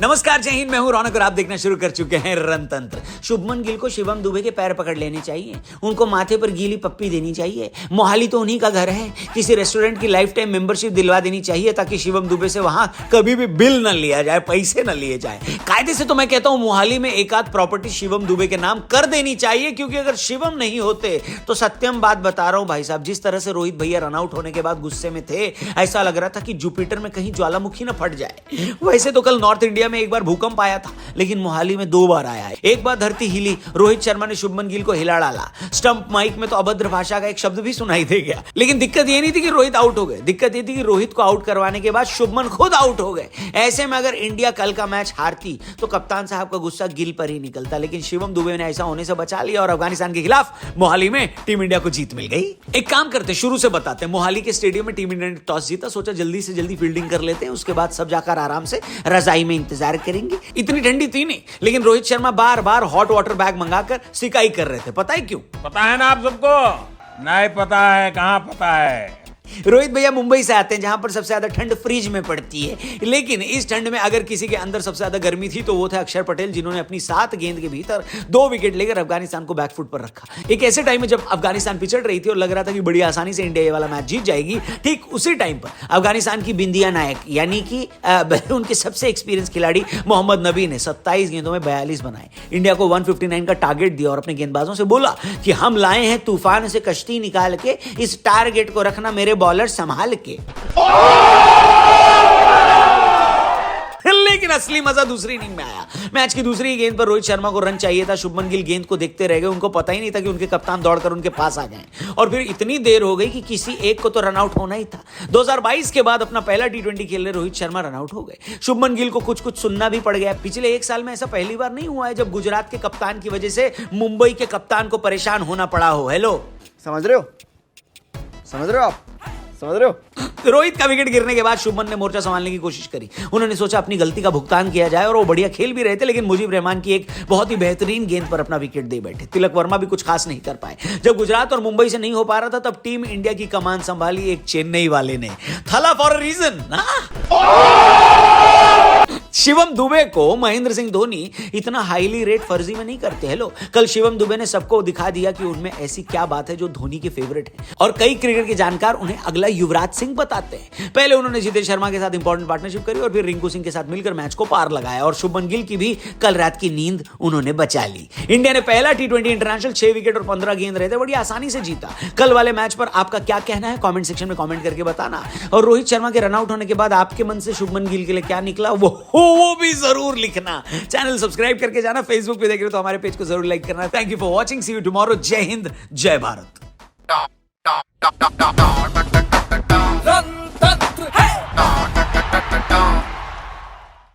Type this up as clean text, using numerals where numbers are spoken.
नमस्कार, जय हिंद। मैं हूं रौनक और आप देखना शुरू कर चुके हैं रणतंत्र। शुभमन गिल को शिवम दुबे के पैर पकड़ लेने चाहिए, उनको माथे पर गीली पप्पी देनी चाहिए। मोहाली तो उन्हीं का घर है, किसी रेस्टोरेंट की लाइफ टाइम मेंबरशिप दिलवा देनी चाहिए ताकि शिवम दुबे से वहां कभी भी बिल न लिया जाए, पैसे न लिए जाए। कायदे से तो मैं कहता हूं मोहाली में एक आध प्रॉपर्टी शिवम दुबे के नाम कर देनी चाहिए, क्योंकि अगर शिवम नहीं होते तो सत्यम बात बता रहा हूं भाई साहब, जिस तरह से रोहित भैया रनआउट होने के बाद गुस्से में थे, ऐसा लग रहा था कि जुपिटर में कहीं ज्वालामुखी न फट जाए। वैसे तो कल नॉर्थ इंडिया में एक बार भूकंप आया था, लेकिन मोहाली में 2 बार आया है। एक बार धरती हिली, रोहित शर्मा ने शुभमन गिल को हिला डाला। स्टंप माइक में तो अभद्र भाषा का एक शब्द भी सुनाई दे गया। लेकिन दिक्कत ये नहीं थी कि रोहित आउट हो गए, दिक्कत ये थी कि रोहित को आउट करवाने के बाद शुभमन खुद आउट हो गए। ऐसे में अगर इंडिया कल का मैच हारती तो कप्तान साहब का गुस्सा गिल पर ही निकलता, लेकिन शिवम दुबे ने ऐसा होने से बचा लिया और अफगानिस्तान के खिलाफ मोहाली में टीम इंडिया को जीत मिल गई। एक काम करते, शुरू से बताते। मोहाली के स्टेडियम में टीम इंडिया ने टॉस जीता, सोचा जल्दी से जल्दी फील्डिंग कर लेते हैं, उसके बाद सब जाकर आराम से रजाई में इंतजार करेंगे। इतनी ठंडी थी नहीं, लेकिन रोहित शर्मा बार बार हॉट वाटर बैग मंगाकर सिकाई कर रहे थे। पता है क्यों? पता है ना आप सबको? नहीं पता है? कहां पता है? रोहित भैया मुंबई से आते हैं, जहां पर सबसे ज्यादा ठंड फ्रिज में पड़ती है। लेकिन इस ठंड में अगर किसी के अंदर सबसे ज्यादा गर्मी थी तो वो थे अक्षर पटेल, जिन्होंने अपनी 7 गेंद के भीतर 2 विकेट लेकर अफगानिस्तान को बैकफुट पर रखा। एक ऐसे टाइम में जब अफगानिस्तान पिछड़ रही थी और लग रहा था कि बड़ी आसानी से इंडिया ये वाला मैच जीत जाएगी, ठीक उसी टाइम पर अफगानिस्तान की बिंदिया नायक यानी कि उनके सबसे एक्सपीरियंस खिलाड़ी मोहम्मद नबी ने 27 गेंदों में 42 बनाए, इंडिया को 159 का टारगेट दिया और अपने गेंदबाजों से बोला कि हम लाए हैं तूफान से कश्ती निकाल के, इस टारगेट को रखना मेरे बॉलर संभाल के। लेकिन असली मजा दूसरी इनिंग में आया। मैच की दूसरी गेंद पर रोहित शर्मा को रन चाहिए था, शुभमन गिल गेंद को देखते रह गए, उनको पता ही नहीं था कि उनके कप्तान दौड़कर उनके पास आ गए और फिर इतनी देर हो गई कि किसी एक को तो रन आउट होना ही था। 2022 के बाद अपना पहला T20 खेल रहे रोहित शर्मा रन आउट हो गए। शुभमन गिल को कुछ सुनना भी पड़ गया। पिछले 1 साल में ऐसा पहली बार नहीं हुआ है जब गुजरात के कप्तान की वजह से मुंबई के कप्तान को परेशान होना पड़ा हो। हेलो, समझ रहे हो आप? समझ रहे हो? रोहित का विकेट गिरने के बाद शुभमन ने मोर्चा संभालने की कोशिश करी। उन्होंने सोचा अपनी गलती का भुगतान किया जाए और वो बढ़िया खेल भी रहे थे, लेकिन मुजीब रहमान की एक बहुत ही बेहतरीन गेंद पर अपना विकेट दे बैठे। तिलक वर्मा भी कुछ खास नहीं कर पाए। जब गुजरात और मुंबई से नहीं हो पा रहा था, तब टीम इंडिया की कमान संभाली एक चेन्नई वाले ने। Thala for a reason. Shivam Dubey को महेंद्र सिंह धोनी इतना हाईली रेट फर्जी में नहीं करते। हेलो, कल शिवम दुबे ने सबको दिखा दिया कि उनमें ऐसी क्या बात है जो धोनी के फेवरेट है, और कई क्रिकेट के जानकार उन्हें अगला युवराज सिंह बताते हैं। पहले उन्होंने जितेश शर्मा के साथ इंपॉर्टेंट पार्टनरशिप करी और फिर रिंकू सिंह के साथ मिलकर मैच को पार लगाया, और शुभमन गिल की भी कल रात की नींद उन्होंने बचा ली। इंडिया ने पहला T20 इंटरनेशनल 6 विकेट और 15 गेंद रहे थे, बड़ी आसानी से जीता। कल वाले मैच पर आपका क्या कहना है, कॉमेंट सेक्शन में कॉमेंट करके बताना। और रोहित शर्मा के रनआउट होने के बाद आपके मन से शुभमन गिल के लिए क्या निकला वो भी जरूर लिखना। चैनल सब्सक्राइब करके जाना। फेसबुक पे देख रहे हो तो हमारे पेज को जरूर लाइक करना। Thank you for watching. See you tomorrow. जय हिंद, जय भारत।